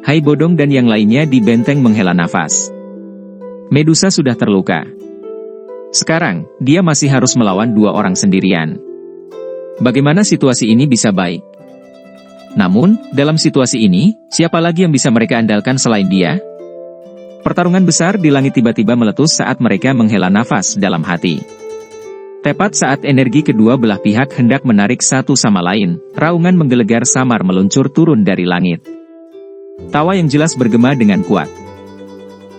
Hai Bodong dan yang lainnya di benteng menghela nafas. Medusa sudah terluka. Sekarang, dia masih harus melawan 2 orang sendirian. Bagaimana situasi ini bisa baik? Namun, dalam situasi ini, siapa lagi yang bisa mereka andalkan selain dia? Pertarungan besar di langit tiba-tiba meletus saat mereka menghela nafas dalam hati. Tepat saat energi kedua belah pihak hendak menarik satu sama lain, raungan menggelegar samar meluncur turun dari langit. Tawa yang jelas bergema dengan kuat.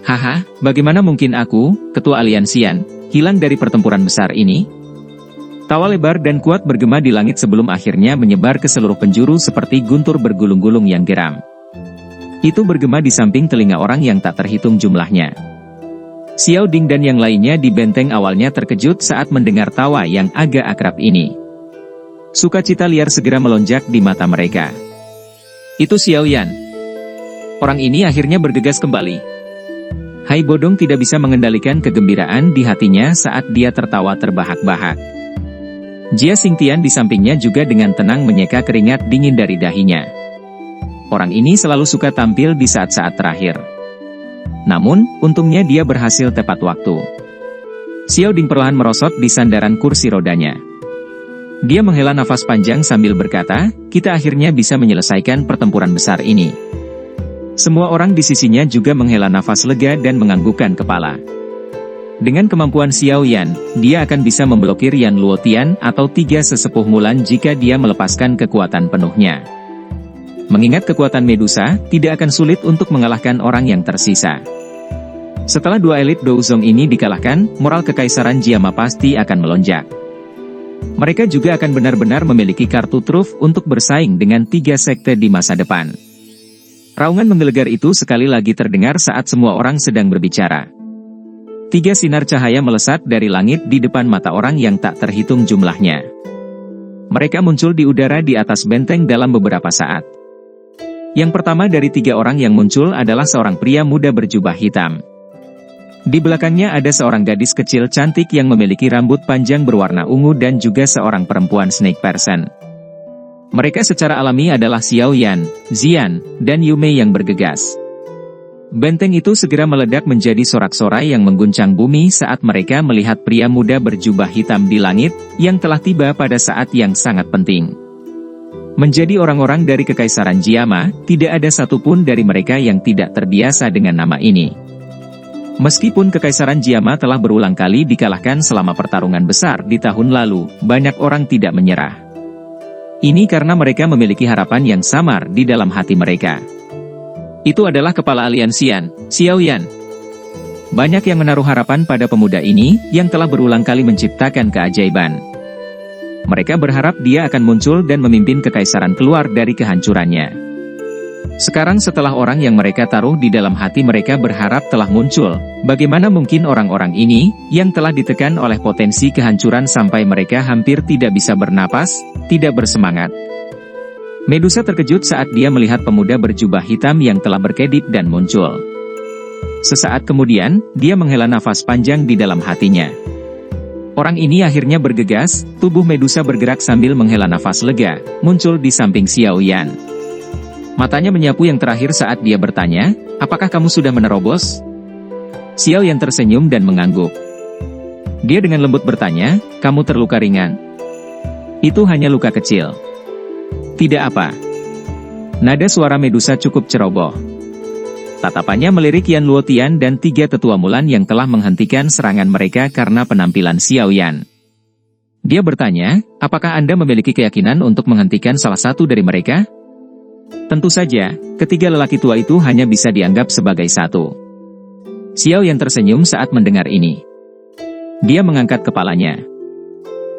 Haha, bagaimana mungkin aku, ketua aliansian, hilang dari pertempuran besar ini? Tawa lebar dan kuat bergema di langit sebelum akhirnya menyebar ke seluruh penjuru seperti guntur bergulung-gulung yang geram. Itu bergema di samping telinga orang yang tak terhitung jumlahnya. Xiao Ding dan yang lainnya di benteng awalnya terkejut saat mendengar tawa yang agak akrab ini. Sukacita liar segera melonjak di mata mereka. Itu Xiao Yan. Orang ini akhirnya bergegas kembali. Hai Bodong tidak bisa mengendalikan kegembiraan di hatinya saat dia tertawa terbahak-bahak. Jia Xingtian di sampingnya juga dengan tenang menyeka keringat dingin dari dahinya. Orang ini selalu suka tampil di saat-saat terakhir. Namun, untungnya dia berhasil tepat waktu. Xiao Ding perlahan merosot di sandaran kursi rodanya. Dia menghela nafas panjang sambil berkata, kita akhirnya bisa menyelesaikan pertempuran besar ini. Semua orang di sisinya juga menghela nafas lega dan menganggukkan kepala. Dengan kemampuan Xiao Yan, dia akan bisa memblokir Yan Luotian atau 3 sesepuh Mulan jika dia melepaskan kekuatan penuhnya. Mengingat kekuatan Medusa, tidak akan sulit untuk mengalahkan orang yang tersisa. Setelah 2 elit Douzong ini dikalahkan, moral kekaisaran Jiama pasti akan melonjak. Mereka juga akan benar-benar memiliki kartu truf untuk bersaing dengan 3 sekte di masa depan. Raungan menggelegar itu sekali lagi terdengar saat semua orang sedang berbicara. 3 sinar cahaya melesat dari langit di depan mata orang yang tak terhitung jumlahnya. Mereka muncul di udara di atas benteng dalam beberapa saat. Yang pertama dari 3 orang yang muncul adalah seorang pria muda berjubah hitam. Di belakangnya ada seorang gadis kecil cantik yang memiliki rambut panjang berwarna ungu dan juga seorang perempuan snake person. Mereka secara alami adalah Xiao Yan, Zian, dan Yume yang bergegas. Benteng itu segera meledak menjadi sorak-sorai yang mengguncang bumi saat mereka melihat pria muda berjubah hitam di langit, yang telah tiba pada saat yang sangat penting. Menjadi orang-orang dari Kekaisaran Jiama, tidak ada satupun dari mereka yang tidak terbiasa dengan nama ini. Meskipun Kekaisaran Jiama telah berulang kali dikalahkan selama pertarungan besar di tahun lalu, banyak orang tidak menyerah. Ini karena mereka memiliki harapan yang samar di dalam hati mereka. Itu adalah kepala aliansian, Xiao Yan. Banyak yang menaruh harapan pada pemuda ini, yang telah berulang kali menciptakan keajaiban. Mereka berharap dia akan muncul dan memimpin kekaisaran keluar dari kehancurannya. Sekarang setelah orang yang mereka taruh di dalam hati mereka berharap telah muncul, bagaimana mungkin orang-orang ini, yang telah ditekan oleh potensi kehancuran sampai mereka hampir tidak bisa bernapas, tidak bersemangat. Medusa terkejut saat dia melihat pemuda berjubah hitam yang telah berkedip dan muncul. Sesaat kemudian, dia menghela nafas panjang di dalam hatinya. Orang ini akhirnya bergegas, tubuh Medusa bergerak sambil menghela nafas lega, muncul di samping Xiao Yan. Matanya menyapu yang terakhir saat dia bertanya, apakah kamu sudah menerobos? Xiao Yan tersenyum dan mengangguk. Dia dengan lembut bertanya, kamu terluka ringan? Itu hanya luka kecil. Tidak apa. Nada suara Medusa cukup ceroboh. Tatapannya melirik Yan Luotian dan 3 tetua Mulan yang telah menghentikan serangan mereka karena penampilan Xiao Yan. Dia bertanya, apakah Anda memiliki keyakinan untuk menghentikan salah satu dari mereka? Tentu saja, ketiga lelaki tua itu hanya bisa dianggap sebagai satu. Xiao Yan tersenyum saat mendengar ini. Dia mengangkat kepalanya.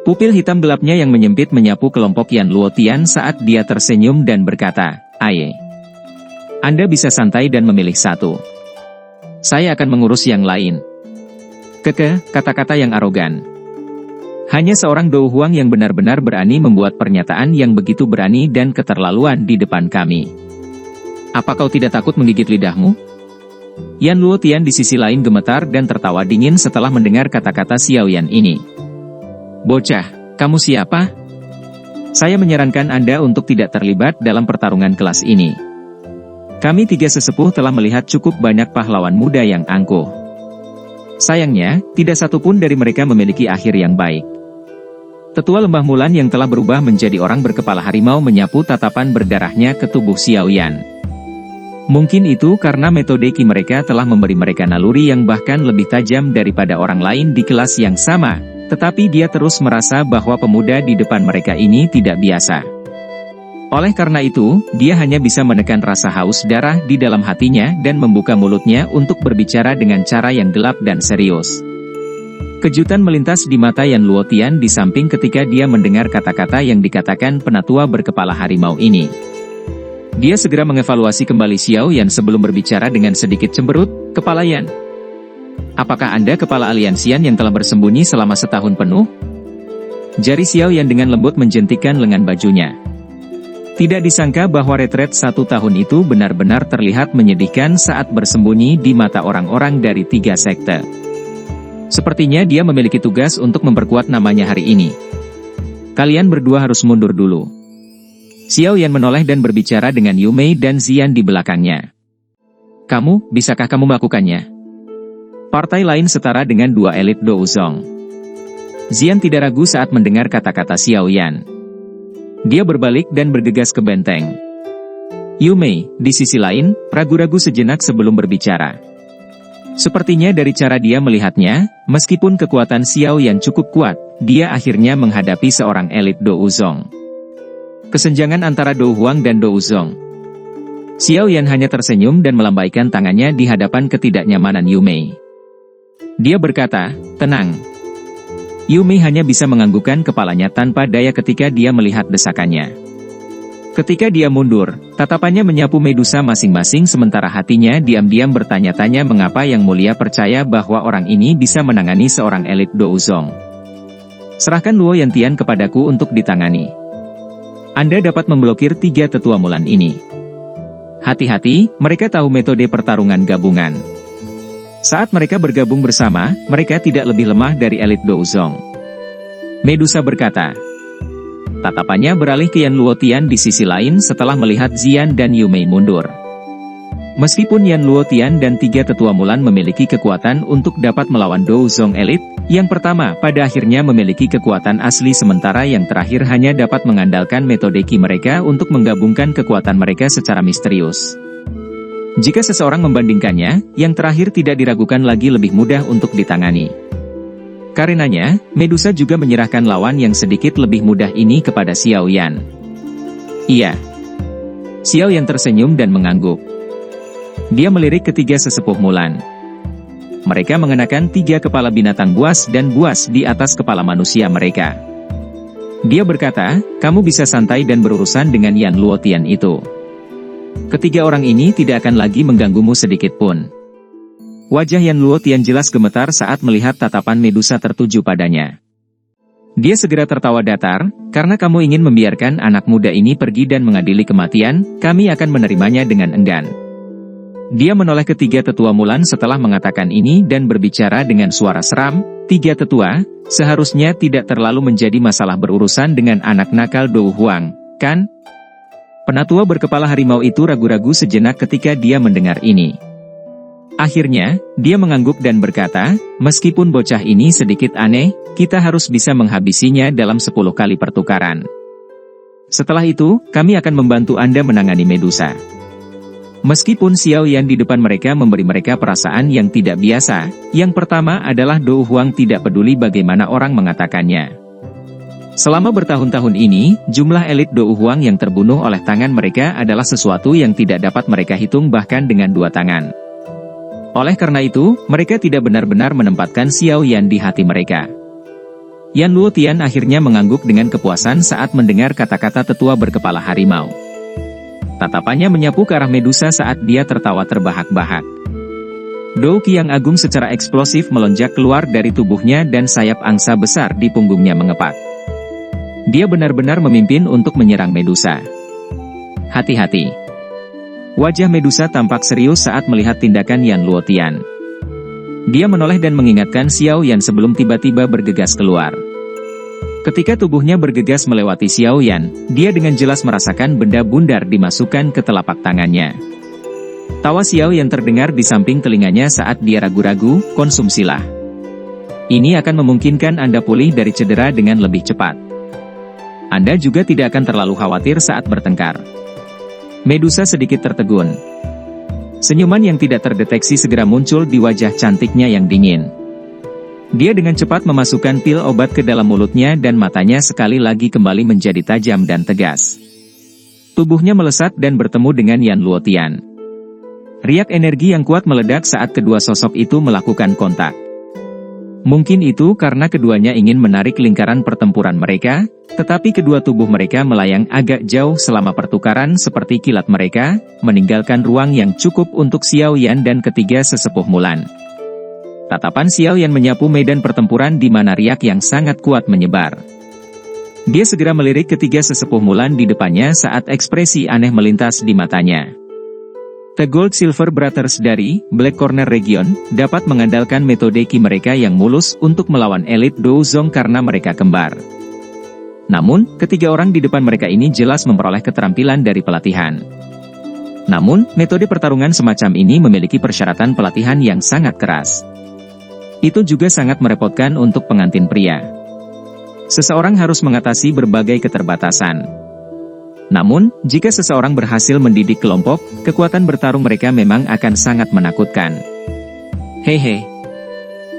Pupil hitam gelapnya yang menyempit menyapu kelompok Yan Luotian saat dia tersenyum dan berkata, Aye. Anda bisa santai dan memilih satu. Saya akan mengurus yang lain. Kata-kata yang arogan. Hanya seorang Dou Huang yang benar-benar berani membuat pernyataan yang begitu berani dan keterlaluan di depan kami. Apa kau tidak takut menggigit lidahmu? Yan Luotian di sisi lain gemetar dan tertawa dingin setelah mendengar kata-kata Xiao Yan ini. Bocah, kamu siapa? Saya menyarankan Anda untuk tidak terlibat dalam pertarungan kelas ini. Kami tiga sesepuh telah melihat cukup banyak pahlawan muda yang angkuh. Sayangnya, tidak satupun dari mereka memiliki akhir yang baik. Tetua Lembah Mulan yang telah berubah menjadi orang berkepala harimau menyapu tatapan berdarahnya ke tubuh Xiao Yan. Mungkin itu karena metode ki mereka telah memberi mereka naluri yang bahkan lebih tajam daripada orang lain di kelas yang sama, tetapi dia terus merasa bahwa pemuda di depan mereka ini tidak biasa. Oleh karena itu, dia hanya bisa menekan rasa haus darah di dalam hatinya dan membuka mulutnya untuk berbicara dengan cara yang gelap dan serius. Kejutan melintas di mata Yan Luotian di samping ketika dia mendengar kata-kata yang dikatakan penatua berkepala harimau ini. Dia segera mengevaluasi kembali Xiao Yan sebelum berbicara dengan sedikit cemberut, "Kepala Yan, apakah Anda kepala aliansian yang telah bersembunyi selama setahun penuh?" Jari Xiao Yan dengan lembut menjentikkan lengan bajunya. Tidak disangka bahwa retret 1 tahun itu benar-benar terlihat menyedihkan saat bersembunyi di mata orang-orang dari 3 sekte. Sepertinya dia memiliki tugas untuk memperkuat namanya hari ini. Kalian berdua harus mundur dulu. Xiao Yan menoleh dan berbicara dengan Yu Mei dan Zian di belakangnya. Bisakah kamu melakukannya? Partai lain setara dengan 2 elit Douzong. Zian tidak ragu saat mendengar kata-kata Xiao Yan. Dia berbalik dan bergegas ke benteng. Yu Mei, di sisi lain, ragu-ragu sejenak sebelum berbicara. Sepertinya dari cara dia melihatnya, meskipun kekuatan Xiao Yan cukup kuat, dia akhirnya menghadapi seorang elit Douzong. Kesenjangan antara Dou Huang dan Douzong. Xiao Yan hanya tersenyum dan melambaikan tangannya di hadapan ketidaknyamanan Yu Mei. Dia berkata, "Tenang." Yu Mei hanya bisa menganggukkan kepalanya tanpa daya ketika dia melihat desakannya. Ketika dia mundur, tatapannya menyapu Medusa masing-masing sementara hatinya diam-diam bertanya-tanya mengapa Yang Mulia percaya bahwa orang ini bisa menangani seorang elit Douzong. "Serahkan Luo Yantian kepadaku untuk ditangani. Anda dapat memblokir 3 tetua Mulan ini." Hati-hati, mereka tahu metode pertarungan gabungan. Saat mereka bergabung bersama, mereka tidak lebih lemah dari elit Douzong. Medusa berkata. Tatapannya beralih ke Yan Luotian di sisi lain setelah melihat Zian dan Yu Mei mundur. Meskipun Yan Luotian dan 3 tetua Mulan memiliki kekuatan untuk dapat melawan Douzong elit, yang pertama pada akhirnya memiliki kekuatan asli sementara yang terakhir hanya dapat mengandalkan metode ki mereka untuk menggabungkan kekuatan mereka secara misterius. Jika seseorang membandingkannya, yang terakhir tidak diragukan lagi lebih mudah untuk ditangani. Karenanya, Medusa juga menyerahkan lawan yang sedikit lebih mudah ini kepada Xiao Yan. Iya. Xiao Yan tersenyum dan mengangguk. Dia melirik ketiga sesepuh Mulan. Mereka mengenakan 3 kepala binatang buas dan buas di atas kepala manusia mereka. Dia berkata, "Kamu bisa santai dan berurusan dengan Yan Luotian itu. Ketiga orang ini tidak akan lagi mengganggumu sedikit pun." Wajah Yan Luotian jelas gemetar saat melihat tatapan Medusa tertuju padanya. Dia segera tertawa datar, "Karena kamu ingin membiarkan anak muda ini pergi dan mengadili kematian, kami akan menerimanya dengan enggan." Dia menoleh ketiga tetua Mulan setelah mengatakan ini dan berbicara dengan suara seram, "3 tetua, seharusnya tidak terlalu menjadi masalah berurusan dengan anak nakal Dou Huang, kan?" Penatua berkepala harimau itu ragu-ragu sejenak ketika dia mendengar ini. Akhirnya, dia mengangguk dan berkata, "Meskipun bocah ini sedikit aneh, kita harus bisa menghabisinya dalam 10 kali pertukaran. Setelah itu, kami akan membantu Anda menangani Medusa." Meskipun Xiao Yan di depan mereka memberi mereka perasaan yang tidak biasa, yang pertama adalah Dou Huang tidak peduli bagaimana orang mengatakannya. Selama bertahun-tahun ini, jumlah elit Dou Huang yang terbunuh oleh tangan mereka adalah sesuatu yang tidak dapat mereka hitung bahkan dengan 2 tangan. Oleh karena itu, mereka tidak benar-benar menempatkan Xiao Yan di hati mereka. Yan Luotian akhirnya mengangguk dengan kepuasan saat mendengar kata-kata tetua berkepala harimau. Tatapannya menyapu ke arah Medusa saat dia tertawa terbahak-bahak. Dou Ki yang agung secara eksplosif melonjak keluar dari tubuhnya dan sayap angsa besar di punggungnya mengepak. Dia benar-benar memimpin untuk menyerang Medusa. Hati-hati. Wajah Medusa tampak serius saat melihat tindakan Yan Luotian. Dia menoleh dan mengingatkan Xiao Yan sebelum tiba-tiba bergegas keluar. Ketika tubuhnya bergegas melewati Xiao Yan, dia dengan jelas merasakan benda bundar dimasukkan ke telapak tangannya. Tawa Xiao Yan terdengar di samping telinganya saat dia ragu-ragu, konsumsilah. Ini akan memungkinkan Anda pulih dari cedera dengan lebih cepat. Anda juga tidak akan terlalu khawatir saat bertengkar. Medusa sedikit tertegun. Senyuman yang tidak terdeteksi segera muncul di wajah cantiknya yang dingin. Dia dengan cepat memasukkan pil obat ke dalam mulutnya dan matanya sekali lagi kembali menjadi tajam dan tegas. Tubuhnya melesat dan bertemu dengan Yan Luotian. Riak energi yang kuat meledak saat kedua sosok itu melakukan kontak. Mungkin itu karena keduanya ingin menarik lingkaran pertempuran mereka, tetapi kedua tubuh mereka melayang agak jauh selama pertukaran seperti kilat mereka, meninggalkan ruang yang cukup untuk Xiao Yan dan ketiga sesepuh Mulan. Tatapan Xiao Yan menyapu medan pertempuran di mana riak yang sangat kuat menyebar. Dia segera melirik ketiga sesepuh Mulan di depannya saat ekspresi aneh melintas di matanya. The Gold Silver Brothers dari Black Corner Region dapat mengandalkan metode ki mereka yang mulus untuk melawan elit Douzong karena mereka kembar. Namun, ketiga orang di depan mereka ini jelas memperoleh keterampilan dari pelatihan. Namun, metode pertarungan semacam ini memiliki persyaratan pelatihan yang sangat keras. Itu juga sangat merepotkan untuk pengantin pria. Seseorang harus mengatasi berbagai keterbatasan. Namun, jika seseorang berhasil mendidik kelompok, kekuatan bertarung mereka memang akan sangat menakutkan. Hehe.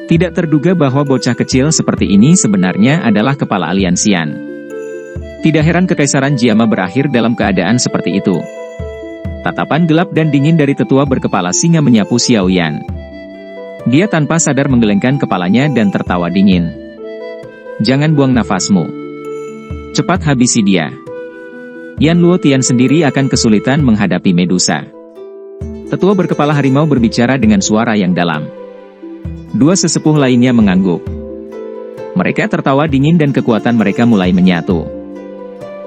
Tidak terduga bahwa bocah kecil seperti ini sebenarnya adalah kepala aliansian. Tidak heran Kekaisaran Jiama berakhir dalam keadaan seperti itu. Tatapan gelap dan dingin dari tetua berkepala singa menyapu Xiao Yan. Dia tanpa sadar menggelengkan kepalanya dan tertawa dingin. Jangan buang nafasmu. Cepat habisi dia. Yan Luotian sendiri akan kesulitan menghadapi Medusa. Tetua berkepala harimau berbicara dengan suara yang dalam. Dua sesepuh lainnya mengangguk. Mereka tertawa dingin dan kekuatan mereka mulai menyatu.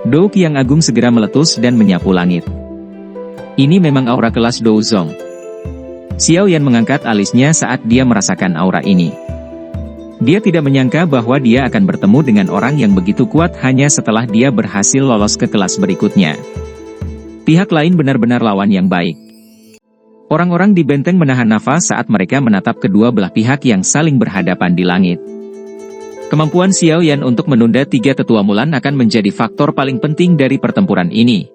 Douk yang agung segera meletus dan menyapu langit. Ini memang aura kelas Douzong. Xiao Yan mengangkat alisnya saat dia merasakan aura ini. Dia tidak menyangka bahwa dia akan bertemu dengan orang yang begitu kuat hanya setelah dia berhasil lolos ke kelas berikutnya. Pihak lain benar-benar lawan yang baik. Orang-orang di benteng menahan nafas saat mereka menatap kedua belah pihak yang saling berhadapan di langit. Kemampuan Xiao Yan untuk menunda tiga tetua Mulan akan menjadi faktor paling penting dari pertempuran ini.